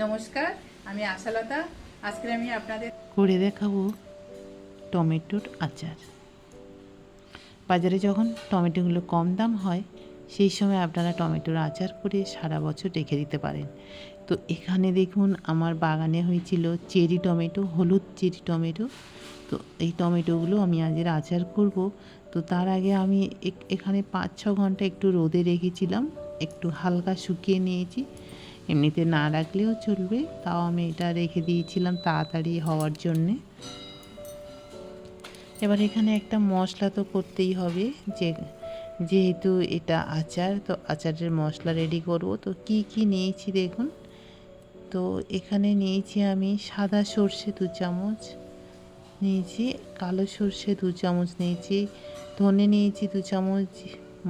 নমস্কার, আমি আশালতা। আজকে আমি আপনাদের করে দেখাবো টমেটোর আচার। বাজারে যখন টমেটোগুলো কম দাম হয় সেই সময় আপনারা টমেটোর আচার করে সারা বছর রেখে দিতে পারেন। তো এখানে দেখুন আমার বাগানে হয়েছিল চেরি টমেটো, হলুদ চেরি টমেটো। তো এই টমেটোগুলো আমি আজের আচার করব। তো তার আগে আমি এখানে 5-6 ঘন্টা একটু রোদে রেখেছিলাম, একটু হালকা শুকিয়ে নিয়েছি। এমনিতে না রাখলেও চলবে, তাও আমি এটা রেখে দিয়েছিলাম তাড়াতাড়ি হওয়ার জন্যে। এবার এখানে একটা মশলা তো করতেই হবে, যেহেতু এটা আচার, তো আচারের মশলা রেডি করব। তো কি কি নিয়েছি দেখুন। তো এখানে নিয়েছি আমি সাদা সর্ষে 2 চামচ নিয়েছি, কালো সর্ষে 2 চামচ নিয়েছি, ধনে নিয়েছি 2 চামচ,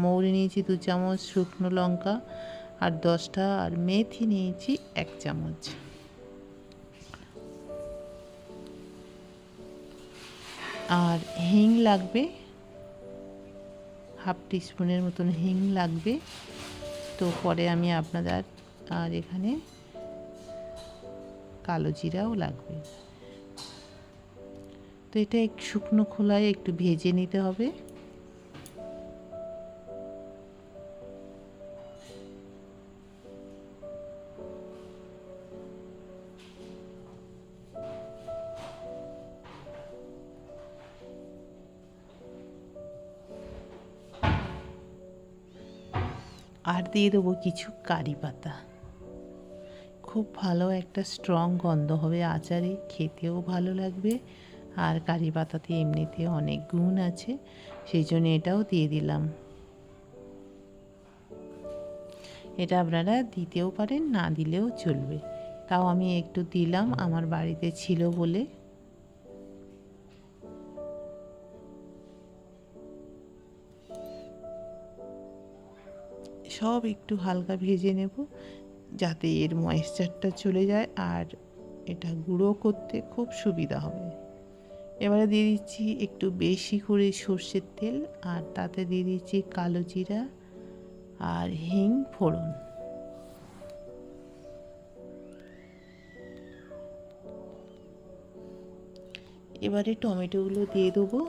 মৌরি নিয়েছি 2 চামচ, শুকনো লঙ্কা আর 10টা, আর মেথি নিয়েছি 1 চামচ। আর হিং লাগবে, হাফ টিস্পুনের মতন হিং লাগবে। তো পরে আমি আপনাদের, আর এখানে কালো জিরাও লাগবে। তো এটা এক শুকনো খোলায় একটু ভেজে নিতে হবে। আর দিয়ে দেবো কিছু কারি পাতা। খুব ভালো একটা স্ট্রং গন্ধ হবে আচারে, খেতেও ভালো লাগবে। আর কারি পাতাতে এমনিতে অনেক গুণ আছে, সেই জন্য এটাও দিয়ে দিলাম। এটা আপনারা দিতেও পারেন, না দিলেও চলবে, তাও আমি একটু দিলাম, আমার বাড়িতে ছিল বলে। সব একটু হালকা ভেজে নেব যাতে এর ময়েশ্চারটা চলে যায়, আর এটা গুঁড়ো করতে খুব সুবিধা হবে। এবারে দিয়ে দিচ্ছি একটু বেশি করে সর্ষের তেল, আর তাতে দিয়ে দিচ্ছি কালো জিরা আর হিং ফোড়ন। এবারে টমেটোগুলো দিয়ে দেবো।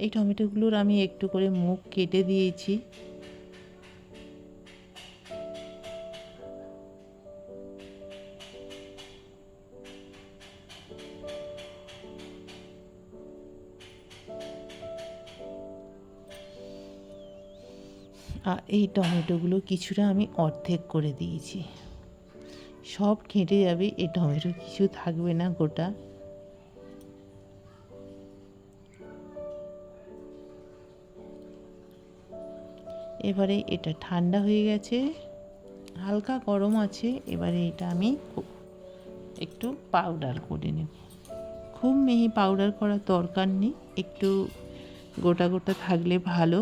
এই টমেটোগুলোর আমি একটু করে মুখ কেটে দিয়েছি। আর এই টমেটোগুলো কিছুটা আমি অর্ধেক করে দিয়েছি, সব ঘেঁটে যাবে, এই টমেটো কিছু থাকবে না গোটা। এবারে এটা ঠান্ডা হয়ে গেছে, হালকা গরম আছে। এবারে এটা আমি একটু পাউডার করে নেব। খুব মিহি পাউডার করার দরকার নেই, একটু গোটা গোটা থাকলে ভালো।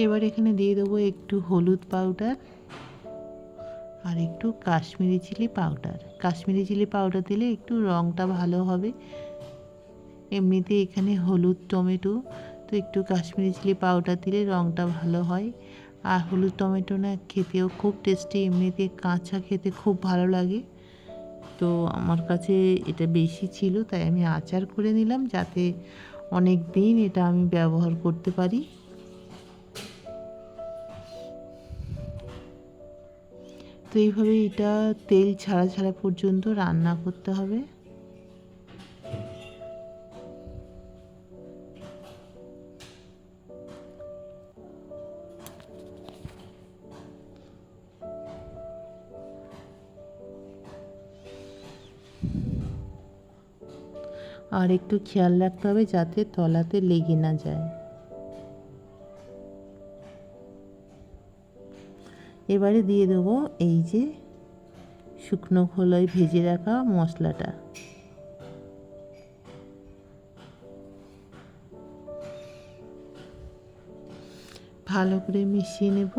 এবার এখানে দিয়ে দেবো একটু হলুদ পাউডার আর একটু Kashmiri chilli powder. Kashmiri chilli powder দিলে একটু রঙটা ভালো হবে। এমনিতে এখানে হলুদ টমেটো, তো একটু কাশ্মীরি চিলি পাউডার দিলে রঙটা ভালো হয়। আর হলুদ টমেটো না খেতেও খুব টেস্টি, এমনিতে কাঁচা খেতে খুব ভালো লাগে। তো আমার কাছে এটা বেশি ছিল, তাই আমি আচার করে নিলাম যাতে অনেক দিন এটা আমি ব্যবহার করতে পারি। তো এইভাবে এটা তেল ছাড়া ছাড়া পর্যন্ত রান্না করতে হবে। আর একটু খেয়াল রাখতে হবে যাতে তলাতে লেগে না যায়। এবারে দিয়ে দেবো এই যে শুকনো খোলায় ভেজে রাখা মশলাটা। ভালো করে মিশিয়ে নেব।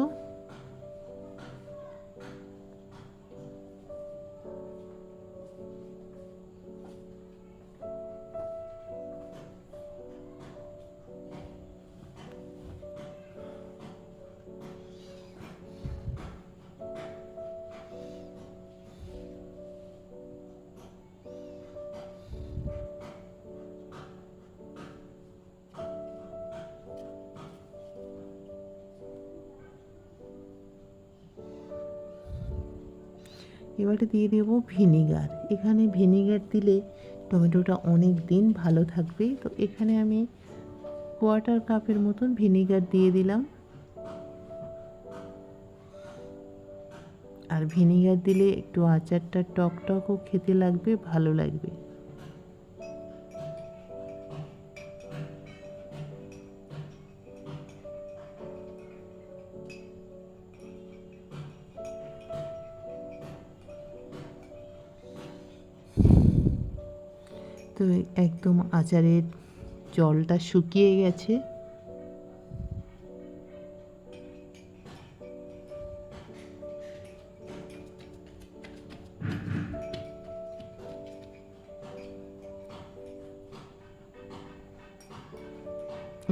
এবারে দিয়ে দেবো ভিনিগার। এখানে ভিনিগার দিলে টমেটোটা অনেক দিন ভালো থাকবে। তো এখানে আমি 1/4 কাপের মতন ভিনিগার দিয়ে দিলাম। আর ভিনিগার দিলে একটু আচারটা টক টকও খেতে লাগবে, ভালো লাগবে। তো একদম আচারের জলটা শুকিয়ে গেছে।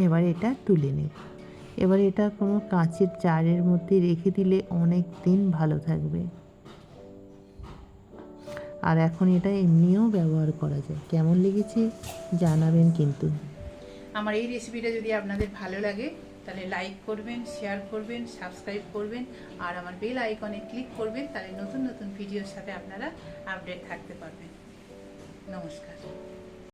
এবার এটা তুলে নেব। এবার এটা কোনো কাঁচের জারের মধ্যে রেখে দিলে অনেক দিন ভালো থাকবে। আর এখন এটা এমনিও ব্যবহার করা যায়। কেমন লেগেছে জানাবেন কিন্তু। আমার এই রেসিপিটা যদি আপনাদের ভালো লাগে তাহলে লাইক করবেন, শেয়ার করবেন, সাবস্ক্রাইব করবেন আর আমার বেল আইকনে ক্লিক করবেন। তাহলে নতুন নতুন ভিডিওর সাথে আপনারা আপডেট থাকতে পারবেন। নমস্কার।